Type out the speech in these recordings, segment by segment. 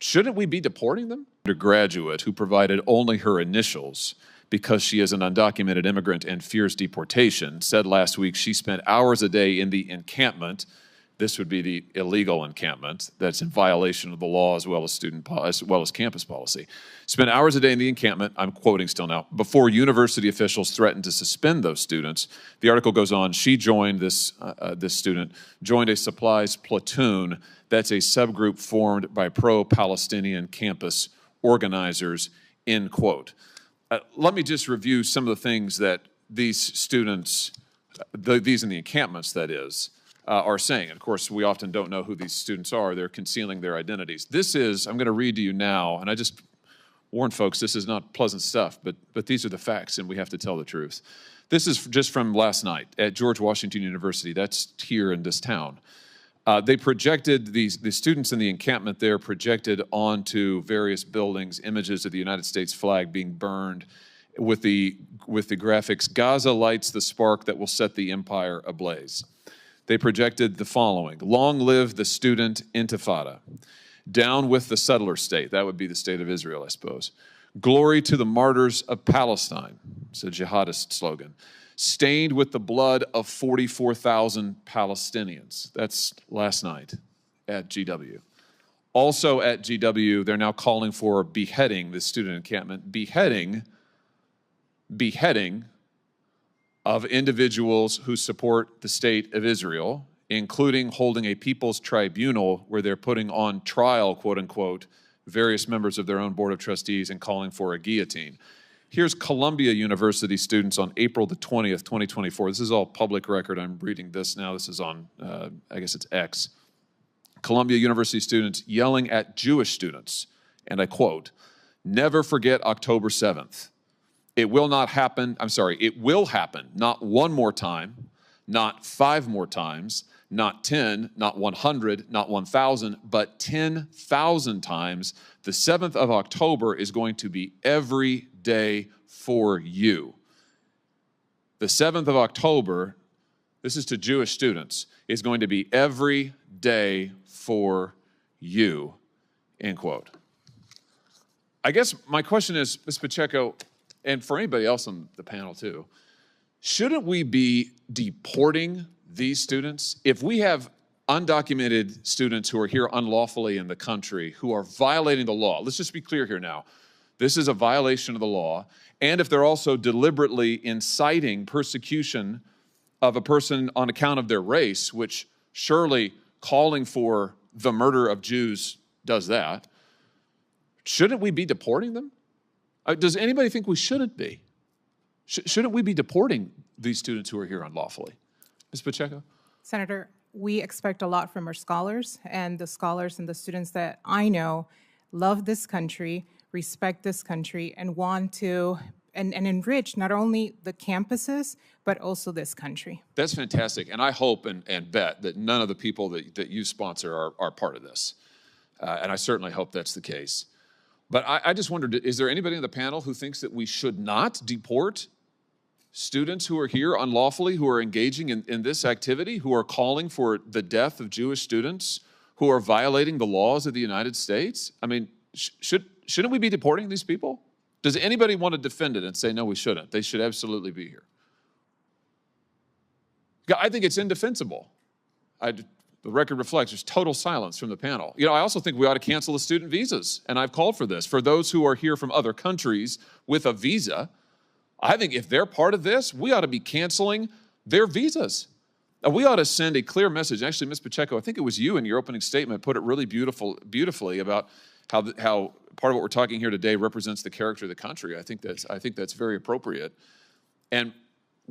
shouldn't we be deporting them? Undergraduate who provided only her initials because she is an undocumented immigrant and fears deportation, said last week she spent hours a day in the encampment. This would be the illegal encampment that's in violation of the law as well as campus policy. Spent hours a day in the encampment, I'm quoting still now, before university officials threatened to suspend those students. The article goes on, she joined this student, joined a supplies platoon. That's a subgroup formed by pro-Palestinian campus organizers, end quote. Let me just review some of the things that these students, these in the encampments that is, are saying. And of course, we often don't know who these students are. They're concealing their identities. This is, I'm going to read to you now, and I just warn folks, this is not pleasant stuff, but these are the facts, and we have to tell the truth. This is just from last night at George Washington University. That's here in this town. They projected, the students in the encampment there projected onto various buildings images of the United States flag being burned with the graphics, "Gaza lights the spark that will set the empire ablaze." They projected the following: "Long live the student intifada. Down with the settler state." That would be the state of Israel, I suppose. "Glory to the martyrs of Palestine." It's a jihadist slogan. "Stained with the blood of 44,000 Palestinians." That's last night at GW. Also at GW, they're now calling for beheading, the student encampment, beheading of individuals who support the state of Israel, including holding a people's tribunal where they're putting on trial, quote unquote, various members of their own board of trustees and calling for a guillotine. Here's Columbia University students on April the 20th, 2024. This is all public record. I'm reading this now. This is on, I guess it's X. Columbia University students yelling at Jewish students, and I quote, "Never forget October 7th. It will not happen, it will happen, not one more time, not 5 more times, not 10, not 100, not 1,000, but 10,000 times. The 7th of October is going to be every day for you." The 7th of October, this is to Jewish students, is going to be every day for you, end quote. I guess my question is, Ms. Pacheco, and for anybody else on the panel too, shouldn't we be deporting these students? If we have undocumented students who are here unlawfully in the country who are violating the law, let's just be clear here now, this is a violation of the law, and if they're also deliberately inciting persecution of a person on account of their race, which surely calling for the murder of Jews does that, shouldn't we be deporting them? Does anybody think we shouldn't be? Shouldn't we be deporting these students who are here unlawfully? Ms. Pacheco? Senator, we expect a lot from our scholars, and the scholars and the students that I know love this country, respect this country, and want to and enrich not only the campuses, but also this country. That's fantastic, and I hope and bet that none of the people that you sponsor are part of this. And I certainly hope that's the case. But I just wondered, is there anybody on the panel who thinks that we should not deport students who are here unlawfully, who are engaging in this activity, who are calling for the death of Jewish students, who are violating the laws of the United States? I mean, shouldn't we be deporting these people? Does anybody want to defend it and say, no, we shouldn't? They should absolutely be here. I think it's indefensible. The record reflects there's total silence from the panel. You know, I also think we ought to cancel the student visas, and I've called for this. For those who are here from other countries with a visa, I think if they're part of this, we ought to be canceling their visas. We ought to send a clear message. Actually, Ms. Pacheco, I think it was you in your opening statement put it really beautifully about how part of what we're talking here today represents the character of the country. I think that's very appropriate. And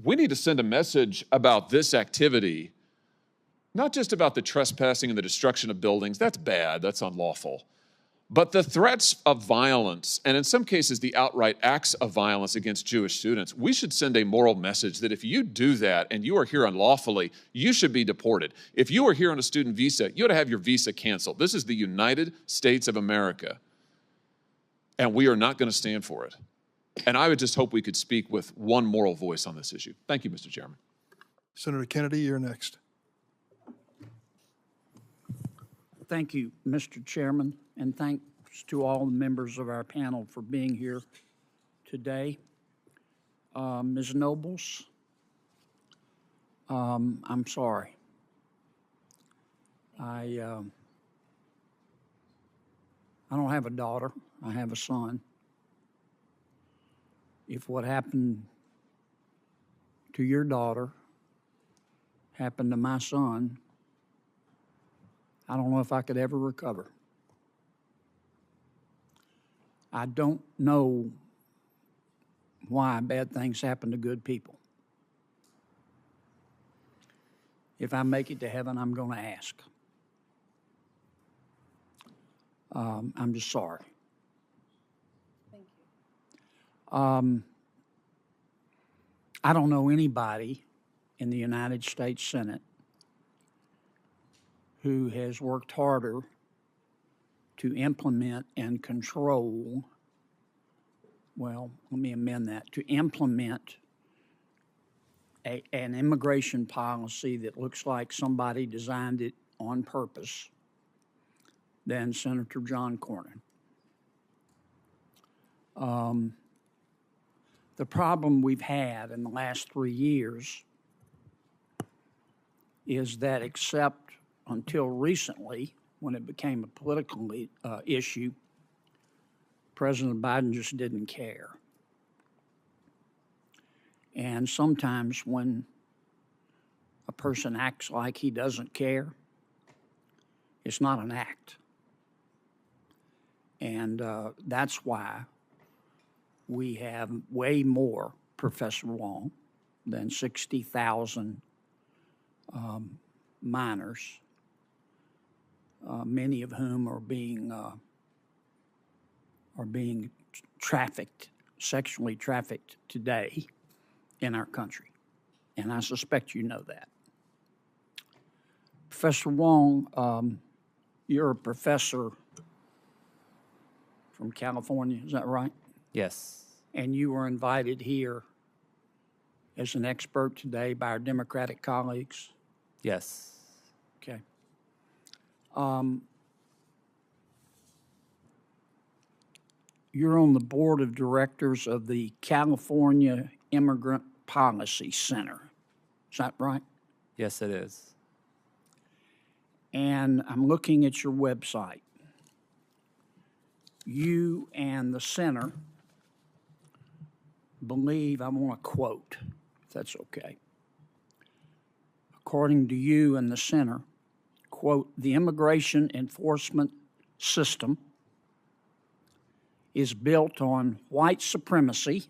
we need to send a message about this activity, not just about the trespassing and the destruction of buildings. That's bad, that's unlawful. But the threats of violence, and in some cases the outright acts of violence against Jewish students, we should send a moral message that if you do that and you are here unlawfully, you should be deported. If you are here on a student visa, you ought to have your visa canceled. This is the United States of America, and we are not going to stand for it. And I would just hope we could speak with one moral voice on this issue. Thank you, Mr. Chairman. Senator Kennedy, you're next. Thank you, Mr. Chairman, and thanks to all the members of our panel for being here today. Ms. Nobles, I'm sorry. I don't have a daughter. I have a son. If what happened to your daughter happened to my son, I don't know if I could ever recover. I don't know why bad things happen to good people. If I make it to heaven, I'm going to ask. I'm just sorry. Thank you. I don't know anybody in the United States Senate who has worked harder to implement and control, well, let me amend that, to implement an immigration policy that looks like somebody designed it on purpose than Senator John Cornyn. The problem we've had in the last 3 years is that except until recently, when it became a political issue, President Biden just didn't care. And sometimes when a person acts like he doesn't care, it's not an act. And that's why we have way more Professor Wong than 60,000 minors, many of whom are being trafficked, sexually trafficked today in our country. And I suspect you know that. Professor Wong, you're a professor from California, is that right? Yes. And you were invited here as an expert today by our Democratic colleagues? Yes. Okay. You're on the board of directors of the California Immigrant Policy Center. Is that right? Yes, it is. And I'm looking at your website. You and the center believe, I want to quote, if that's okay. According to you and the center, quote, the immigration enforcement system is built on white supremacy,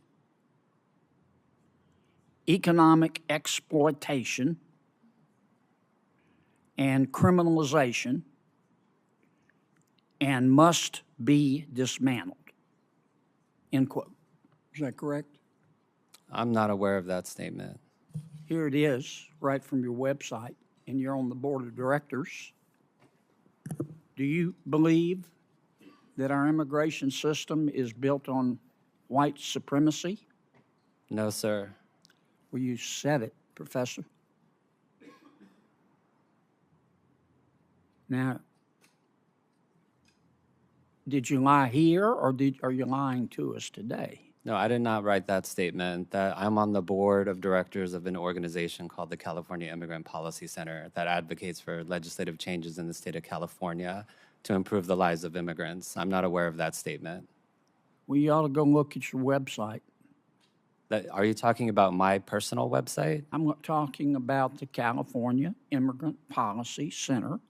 economic exploitation, and criminalization, and must be dismantled, end quote. Is that correct? I'm not aware of that statement. Here it is, right from your website, and you're on the board of directors. Do you believe that our immigration system is built on white supremacy? No, sir. Well, you said it, Professor. Now, did you lie here, or are you lying to us today? No, I did not write that statement. That I'm on the board of directors of an organization called the California Immigrant Policy Center that advocates for legislative changes in the state of California to improve the lives of immigrants. I'm not aware of that statement. Well, you ought to go look at your website. Are you talking about my personal website? I'm talking about the California Immigrant Policy Center.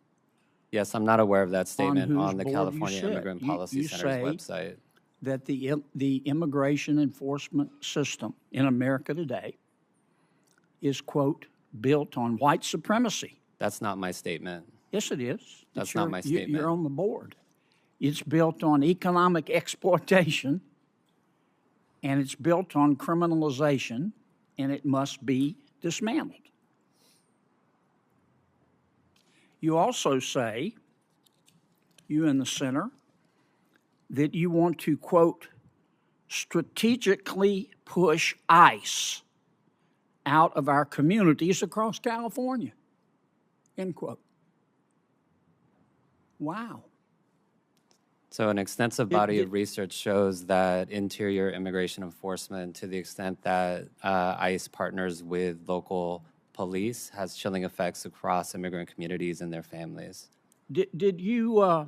Yes, I'm not aware of that statement on the board you California sit. Immigrant You Policy Center's say website. That the immigration enforcement system in America today is, quote, built on white supremacy. That's not my statement. Yes, it is. That's not my statement. You're on the board. It's built on economic exploitation, and it's built on criminalization, and it must be dismantled. You also say, you in the center, that you want to, quote, strategically push ICE out of our communities across California, end quote. Wow. So an extensive body of research shows that interior immigration enforcement, to the extent that ICE partners with local police, has chilling effects across immigrant communities and their families. Did you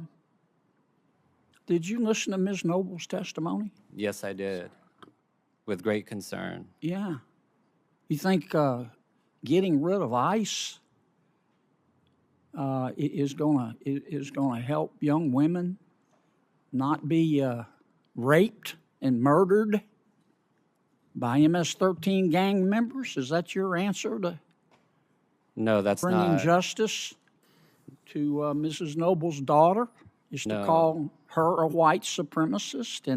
listen to Ms. Noble's testimony? Yes, I did, with great concern. Yeah. You think getting rid of ICE is gonna help young women not be raped and murdered by MS-13 gang members? Is that your answer to No, that's bringing not. justice to Mrs. Noble's daughter? Is to No. call her a white supremacist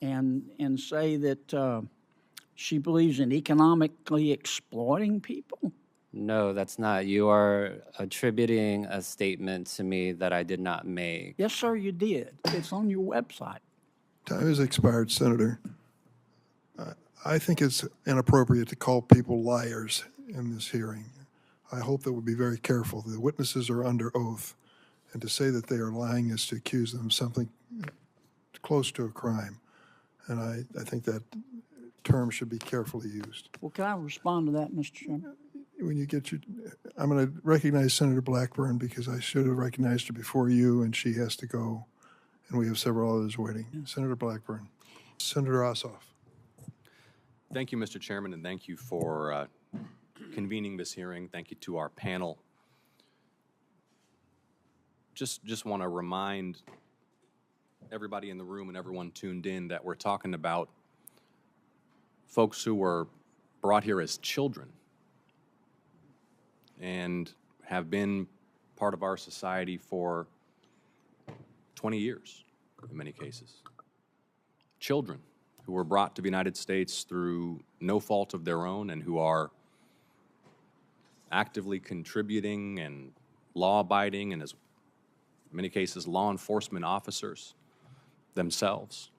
and say that she believes in economically exploiting people? No, that's not. You are attributing a statement to me that I did not make. Yes, sir, you did. It's on your website. Time has expired, Senator. I think it's inappropriate to call people liars in this hearing. I hope that we'll be very careful. The witnesses are under oath, and to say that they are lying is to accuse them of something close to a crime. And I think that term should be carefully used. Well, can I respond to that, Mr. Chairman? When you get your, I'm going to recognize Senator Blackburn because I should have recognized her before you, and she has to go, and we have several others waiting. Senator Blackburn. Senator Ossoff. Thank you, Mr. Chairman, and thank you for convening this hearing. Thank you to our panel. Just want to remind everybody in the room and everyone tuned in that we're talking about folks who were brought here as children and have been part of our society for 20 years in many cases. Children who were brought to the United States through no fault of their own and who are actively contributing and law-abiding and, as in many cases, law enforcement officers themselves.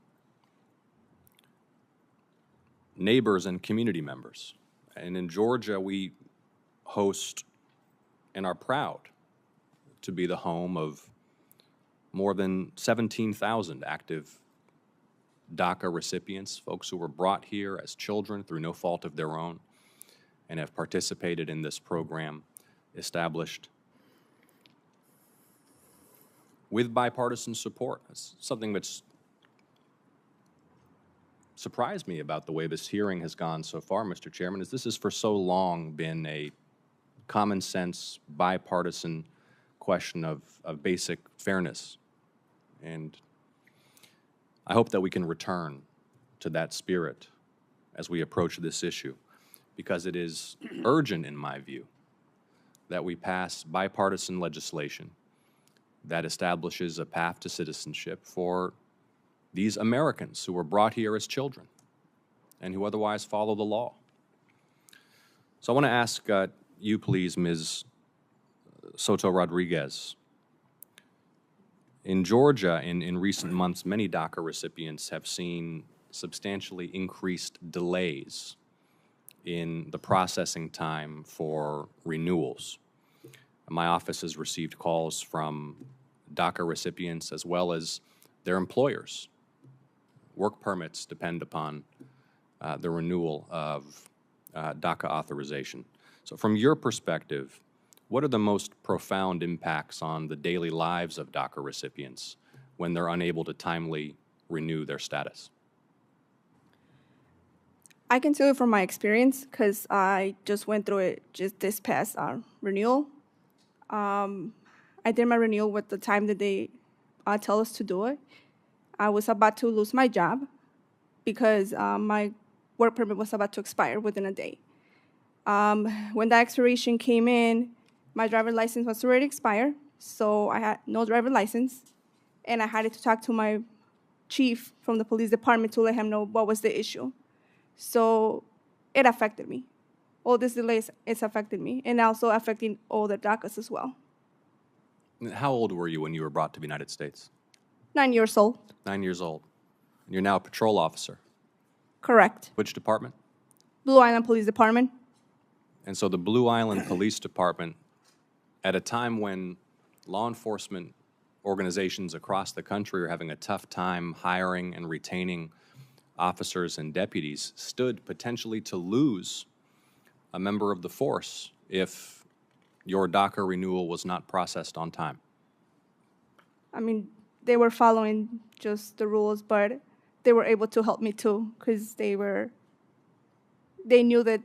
Neighbors and community members. And in Georgia, we host and are proud to be the home of more than 17,000 active DACA recipients, folks who were brought here as children through no fault of their own and have participated in this program established with bipartisan support. It's something that's surprised me about the way this hearing has gone so far, Mr. Chairman, is this has for so long been a common sense, bipartisan question of basic fairness. And I hope that we can return to that spirit as we approach this issue, because it is urgent, in my view, that we pass bipartisan legislation that establishes a path to citizenship for these Americans who were brought here as children and who otherwise follow the law. So I want to ask you, please, Ms. Soto Rodriguez. In Georgia, in recent months, many DACA recipients have seen substantially increased delays in the processing time for renewals. My office has received calls from DACA recipients as well as their employers. Work permits depend upon the renewal of DACA authorization. So from your perspective, what are the most profound impacts on the daily lives of DACA recipients when they're unable to timely renew their status? I can tell you from my experience, because I just went through it just this past renewal. I did my renewal with the time that they tell us to do it. I was about to lose my job because my work permit was about to expire within a day. When the expiration came in, my driver's license was already expired, so I had no driver's license, and I had to talk to my chief from the police department to let him know what was the issue. So it affected me. All these delays, it's affected me, and also affecting all the DACAs as well. How old were you when you were brought to the United States? 9 years old. 9 years old. And you're now a patrol officer. Correct. Which department? Blue Island Police Department. And so the Blue Island Police Department, at a time when law enforcement organizations across the country are having a tough time hiring and retaining officers and deputies, stood potentially to lose a member of the force if your DACA renewal was not processed on time? I mean, they were following just the rules, but they were able to help me too, because they knew that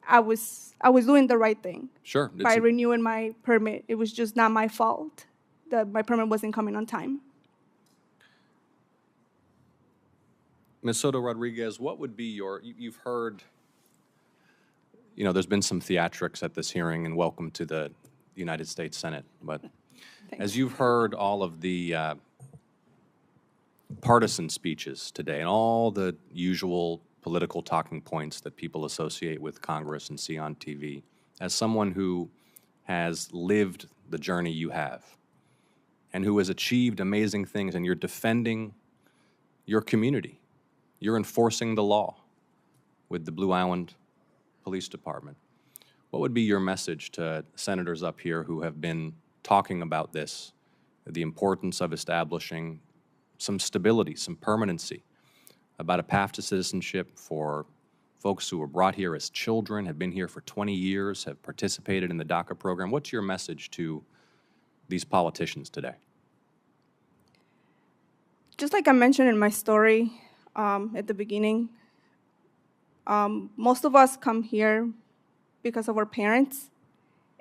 I was doing the right thing. Sure. By renewing my permit. It was just not my fault that my permit wasn't coming on time. Ms. Soto Rodriguez, what would be you've heard, there's been some theatrics at this hearing, and welcome to the United States Senate, but as you've heard all of the partisan speeches today and all the usual political talking points that people associate with Congress and see on TV, as someone who has lived the journey you have and who has achieved amazing things, and you're defending your community, you're enforcing the law with the Blue Island Police Department, what would be your message to senators up here who have been talking about this, the importance of establishing some stability, some permanency, about a path to citizenship for folks who were brought here as children, have been here for 20 years, have participated in the DACA program? What's your message to these politicians today? Just like I mentioned in my story at the beginning, most of us come here because of our parents,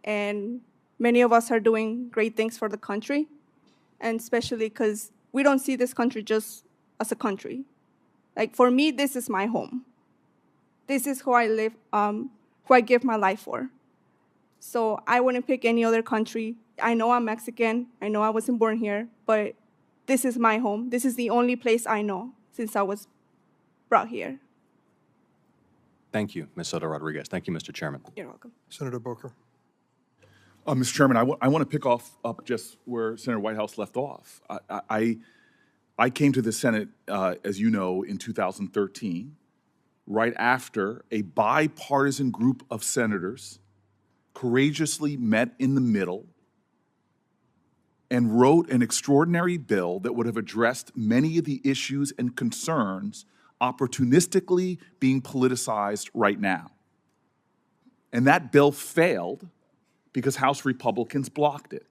and many of us are doing great things for the country, and especially because we don't see this country just as a country. Like, for me, this is my home. This is who I live, who I give my life for. So I wouldn't pick any other country. I know I'm Mexican. I know I wasn't born here, but this is my home. This is the only place I know since I was brought here. Thank you, Ms. Soto Rodriguez. Thank you, Mr. Chairman. You're welcome. Senator Booker. Mr. Chairman, I want to pick up just where Senator Whitehouse left off. I came to the Senate, as you know, in 2013, right after a bipartisan group of senators courageously met in the middle and wrote an extraordinary bill that would have addressed many of the issues and concerns opportunistically being politicized right now. And that bill failed because House Republicans blocked it.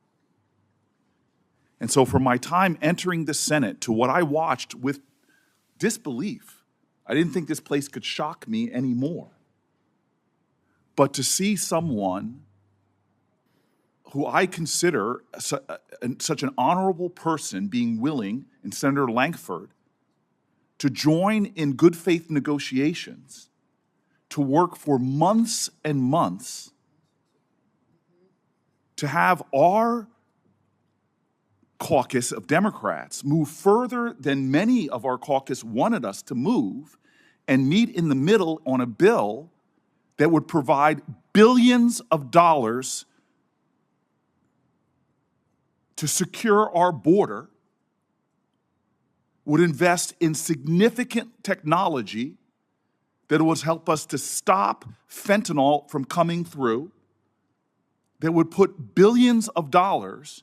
And so from my time entering the Senate to what I watched with disbelief, I didn't think this place could shock me anymore. But to see someone who I consider such an honorable person being willing, in Senator Lankford, to join in good faith negotiations, to work for months and months, to have our caucus of Democrats move further than many of our caucus wanted us to move and meet in the middle on a bill that would provide billions of dollars to secure our border, would invest in significant technology that would help us to stop fentanyl from coming through, that would put billions of dollars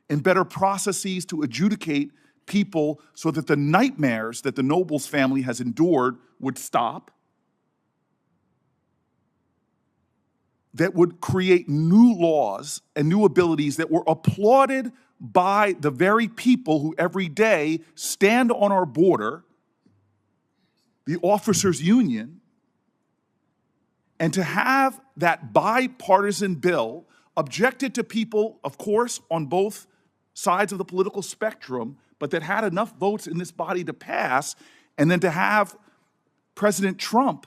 in better processes to adjudicate people so that the nightmares that the Nobles family has endured would stop, that would create new laws and new abilities that were applauded by the very people who every day stand on our border, the officers' union, and to have that bipartisan bill objected to people, of course, on both sides of the political spectrum, but that had enough votes in this body to pass, and then to have President Trump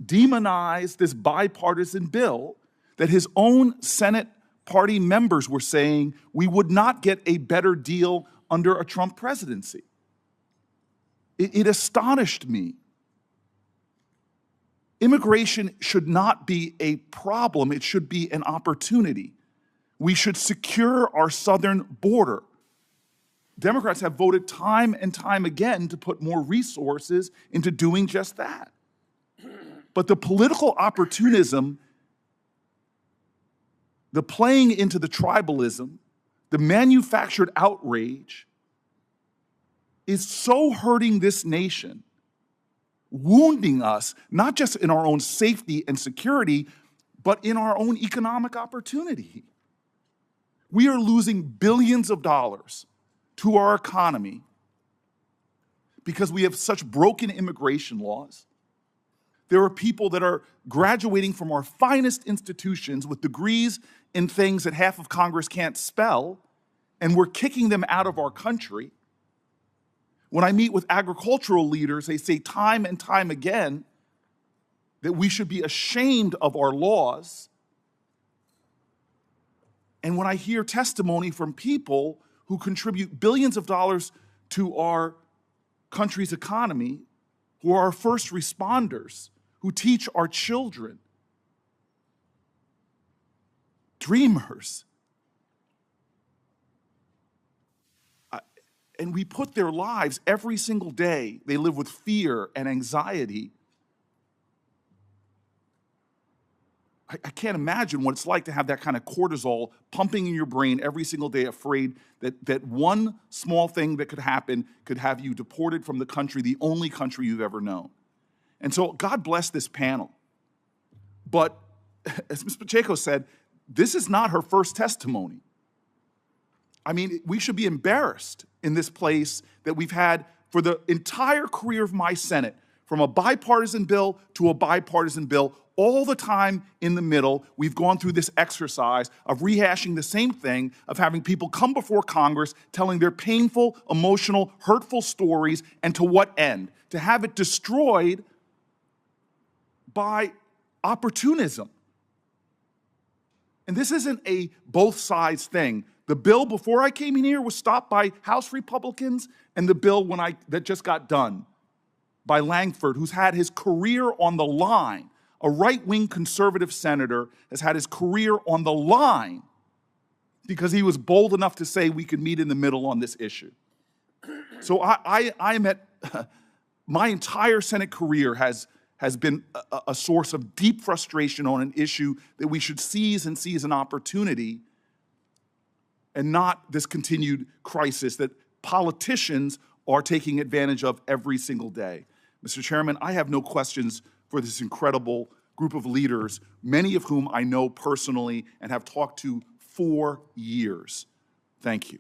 demonize this bipartisan bill that his own Senate party members were saying we would not get a better deal under a Trump presidency. It astonished me. Immigration should not be a problem. It should be an opportunity. We should secure our southern border. Democrats have voted time and time again to put more resources into doing just that. But the political opportunism, the playing into the tribalism, the manufactured outrage is so hurting this nation, wounding us, not just in our own safety and security, but in our own economic opportunity. We are losing billions of dollars to our economy because we have such broken immigration laws. There are people that are graduating from our finest institutions with degrees in things that half of Congress can't spell, and we're kicking them out of our country. When I meet with agricultural leaders, they say time and time again that we should be ashamed of our laws. And when I hear testimony from people who contribute billions of dollars to our country's economy, who are our first responders, who teach our children, dreamers, and we put their lives every single day, they live with fear and anxiety. I can't imagine what it's like to have that kind of cortisol pumping in your brain every single day, afraid that one small thing that could happen could have you deported from the country, the only country you've ever known. And so God bless this panel. But as Ms. Pacheco said, this is not her first testimony. I mean, we should be embarrassed in this place that we've had for the entire career of my Senate, from a bipartisan bill to a bipartisan bill, all the time in the middle, we've gone through this exercise of rehashing the same thing, of having people come before Congress telling their painful, emotional, hurtful stories, and to what end? To have it destroyed by opportunism. And this isn't a both sides thing. The bill before I came in here was stopped by House Republicans, and the bill that just got done by Langford, who's had his career on the line. A right-wing conservative senator has had his career on the line because he was bold enough to say we could meet in the middle on this issue. So I'm at, my entire Senate career has been a source of deep frustration on an issue that we should seize as an opportunity, and not this continued crisis that politicians are taking advantage of every single day. Mr. Chairman, I have no questions for this incredible group of leaders, many of whom I know personally and have talked to for years. Thank you.